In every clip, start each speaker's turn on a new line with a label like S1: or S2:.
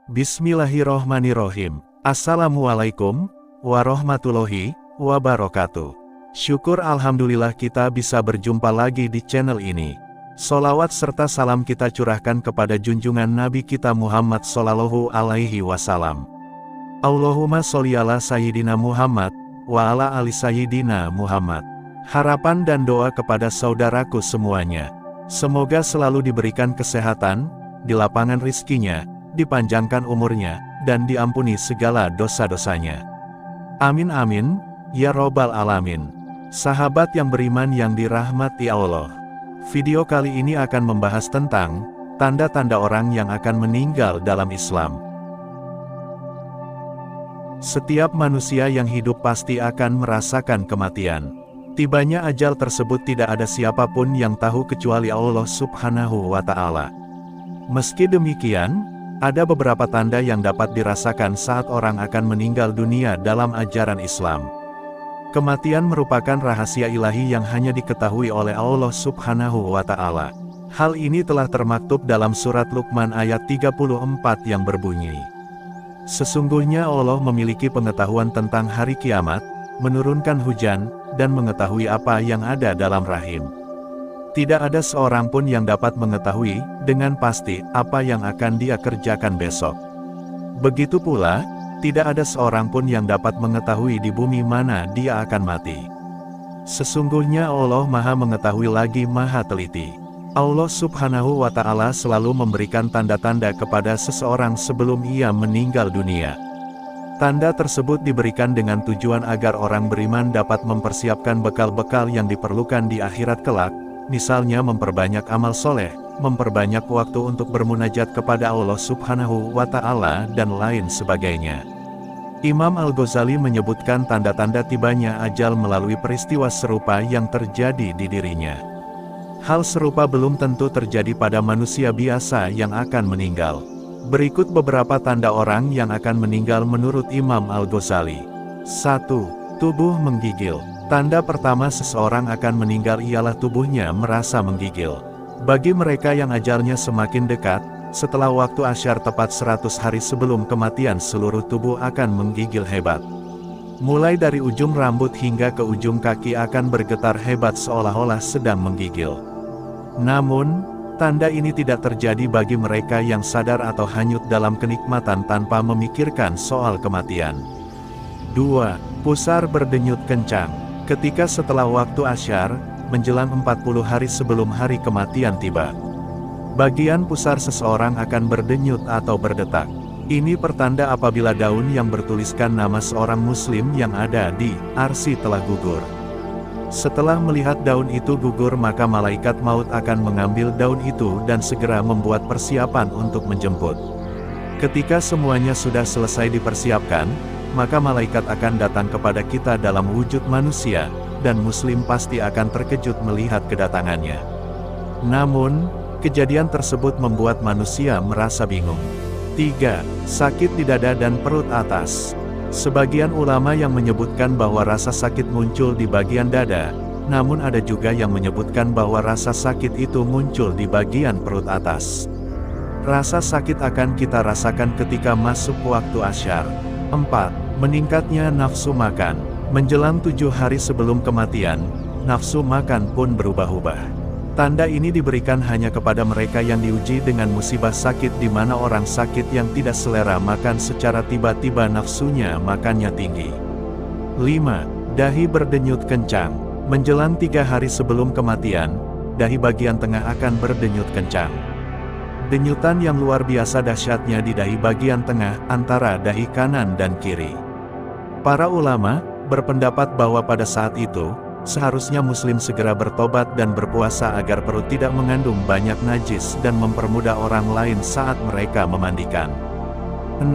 S1: Bismillahirrohmanirrohim. Assalamualaikum warahmatullahi wabarakatuh. Syukur alhamdulillah kita bisa berjumpa lagi di channel ini. Sholawat serta salam kita curahkan kepada junjungan Nabi kita Muhammad Sallallahu Alaihi Wasallam. Allahumma sholli ala Sayyidina Muhammad wa ala ali Sayyidina Muhammad. Harapan dan doa kepada saudaraku semuanya. Semoga selalu diberikan kesehatan, dilapangkan rizkinya, dipanjangkan umurnya, dan diampuni segala dosa-dosanya. Amin amin, ya robbal alamin. Sahabat yang beriman yang dirahmati Allah. Video kali ini akan membahas tentang tanda-tanda orang yang akan meninggal dalam Islam. Setiap manusia yang hidup pasti akan merasakan kematian. Tibanya ajal tersebut tidak ada siapapun yang tahu kecuali Allah Subhanahu wa Ta'ala. Meski demikian, ada beberapa tanda yang dapat dirasakan saat orang akan meninggal dunia dalam ajaran Islam. Kematian merupakan rahasia ilahi yang hanya diketahui oleh Allah Subhanahu wa Ta'ala. Hal ini telah termaktub dalam surat Luqman ayat 34 yang berbunyi, "Sesungguhnya Allah memiliki pengetahuan tentang hari kiamat, menurunkan hujan, dan mengetahui apa yang ada dalam rahim. Tidak ada seorang pun yang dapat mengetahui dengan pasti apa yang akan dia kerjakan besok. Begitu pula, tidak ada seorang pun yang dapat mengetahui di bumi mana dia akan mati. Sesungguhnya Allah Maha Mengetahui lagi Maha Teliti." Allah Subhanahu wa Ta'ala selalu memberikan tanda-tanda kepada seseorang sebelum ia meninggal dunia. Tanda tersebut diberikan dengan tujuan agar orang beriman dapat mempersiapkan bekal-bekal yang diperlukan di akhirat kelak. Misalnya memperbanyak amal soleh, memperbanyak waktu untuk bermunajat kepada Allah Subhanahu wa Ta'ala, dan lain sebagainya. Imam Al-Ghazali menyebutkan tanda-tanda tibanya ajal melalui peristiwa serupa yang terjadi di dirinya. Hal serupa belum tentu terjadi pada manusia biasa yang akan meninggal. Berikut beberapa tanda orang yang akan meninggal menurut Imam Al-Ghazali. 1. Tubuh menggigil. Tanda pertama seseorang akan meninggal ialah tubuhnya merasa menggigil. Bagi mereka yang ajalnya semakin dekat, setelah waktu asyar tepat 100 hari sebelum kematian seluruh tubuh akan menggigil hebat. Mulai dari ujung rambut hingga ke ujung kaki akan bergetar hebat seolah-olah sedang menggigil. Namun, tanda ini tidak terjadi bagi mereka yang sadar atau hanyut dalam kenikmatan tanpa memikirkan soal kematian. 2. Pusar berdenyut kencang. Ketika setelah waktu asyar, menjelang 40 hari sebelum hari kematian tiba, bagian pusar seseorang akan berdenyut atau berdetak. Ini pertanda apabila daun yang bertuliskan nama seorang muslim yang ada di arsy telah gugur. Setelah melihat daun itu gugur, maka malaikat maut akan mengambil daun itu dan segera membuat persiapan untuk menjemput. Ketika semuanya sudah selesai dipersiapkan, maka malaikat akan datang kepada kita dalam wujud manusia, dan muslim pasti akan terkejut melihat kedatangannya. Namun, kejadian tersebut membuat manusia merasa bingung. 3. Sakit di dada dan perut atas. Sebagian ulama yang menyebutkan bahwa rasa sakit muncul di bagian dada, namun ada juga yang menyebutkan bahwa rasa sakit itu muncul di bagian perut atas. Rasa sakit akan kita rasakan ketika masuk waktu asyar. 4. Meningkatnya nafsu makan. Menjelang 7 hari sebelum kematian, nafsu makan pun berubah-ubah. Tanda ini diberikan hanya kepada mereka yang diuji dengan musibah sakit, di mana orang sakit yang tidak selera makan secara tiba-tiba nafsunya makannya tinggi. 5. Dahi berdenyut kencang. Menjelang 3 hari sebelum kematian, dahi bagian tengah akan berdenyut kencang. Denyutan yang luar biasa dahsyatnya di dahi bagian tengah, antara dahi kanan dan kiri. Para ulama berpendapat bahwa pada saat itu, seharusnya muslim segera bertobat dan berpuasa agar perut tidak mengandung banyak najis dan mempermudah orang lain saat mereka memandikan. 6.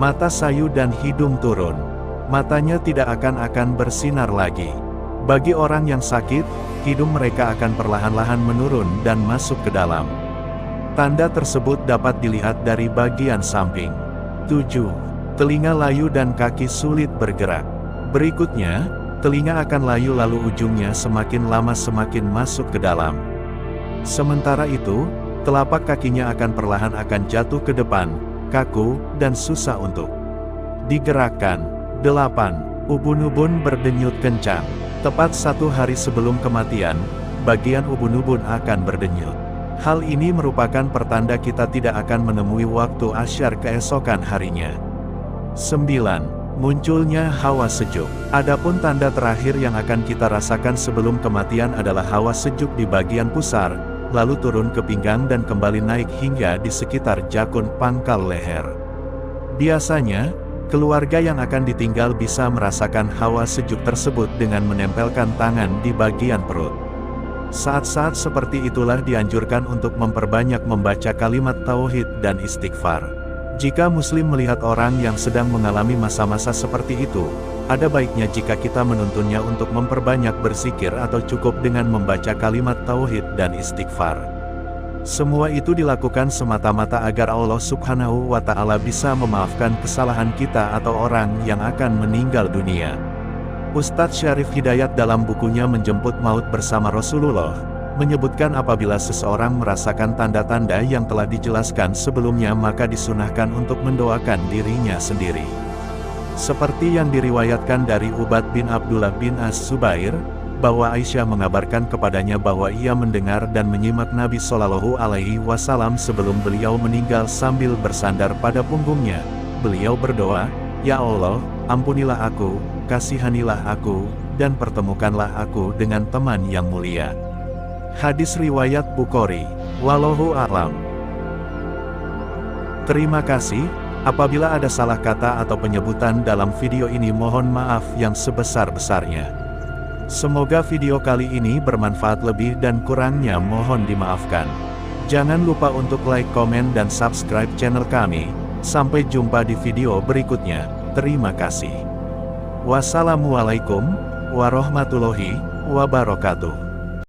S1: Mata sayu dan hidung turun. Matanya tidak akan bersinar lagi. Bagi orang yang sakit, hidung mereka akan perlahan-lahan menurun dan masuk ke dalam. Tanda tersebut dapat dilihat dari bagian samping. 7. Telinga layu dan kaki sulit bergerak. Berikutnya, telinga akan layu lalu ujungnya semakin lama semakin masuk ke dalam. Sementara itu, telapak kakinya akan perlahan jatuh ke depan, kaku, dan susah untuk digerakkan. 8. Ubun-ubun berdenyut kencang. Tepat 1 hari sebelum kematian, bagian ubun-ubun akan berdenyut. Hal ini merupakan pertanda kita tidak akan menemui waktu asyar keesokan harinya. 9. Munculnya hawa sejuk. Adapun tanda terakhir yang akan kita rasakan sebelum kematian adalah hawa sejuk di bagian pusar, lalu turun ke pinggang dan kembali naik hingga di sekitar jakun pangkal leher. Biasanya, keluarga yang akan ditinggal bisa merasakan hawa sejuk tersebut dengan menempelkan tangan di bagian perut. Saat-saat seperti itulah dianjurkan untuk memperbanyak membaca kalimat tauhid dan istighfar. Jika Muslim melihat orang yang sedang mengalami masa-masa seperti itu, ada baiknya jika kita menuntunnya untuk memperbanyak berzikir atau cukup dengan membaca kalimat tauhid dan istighfar. Semua itu dilakukan semata-mata agar Allah Subhanahu wa Ta'ala bisa memaafkan kesalahan kita atau orang yang akan meninggal dunia. Ustadz Syarif Hidayat dalam bukunya Menjemput Maut Bersama Rasulullah menyebutkan apabila seseorang merasakan tanda-tanda yang telah dijelaskan sebelumnya maka disunahkan untuk mendoakan dirinya sendiri. Seperti yang diriwayatkan dari Ubad bin Abdullah bin Az-Zubair, bahwa Aisyah mengabarkan kepadanya bahwa ia mendengar dan menyimak Nabi Shallallahu Alaihi Wasallam sebelum beliau meninggal sambil bersandar pada punggungnya. Beliau berdoa, "Ya Allah, ampunilah aku, kasihanilah aku, dan pertemukanlah aku dengan teman yang mulia." Hadis riwayat Bukhari. Wallahu a'lam. Terima kasih. Apabila ada salah kata atau penyebutan dalam video ini mohon maaf yang sebesar-besarnya. Semoga video kali ini bermanfaat, lebih dan kurangnya mohon dimaafkan. Jangan lupa untuk like, komen, dan subscribe channel kami. Sampai jumpa di video berikutnya. Terima kasih. Wassalamualaikum warahmatullahi wabarakatuh.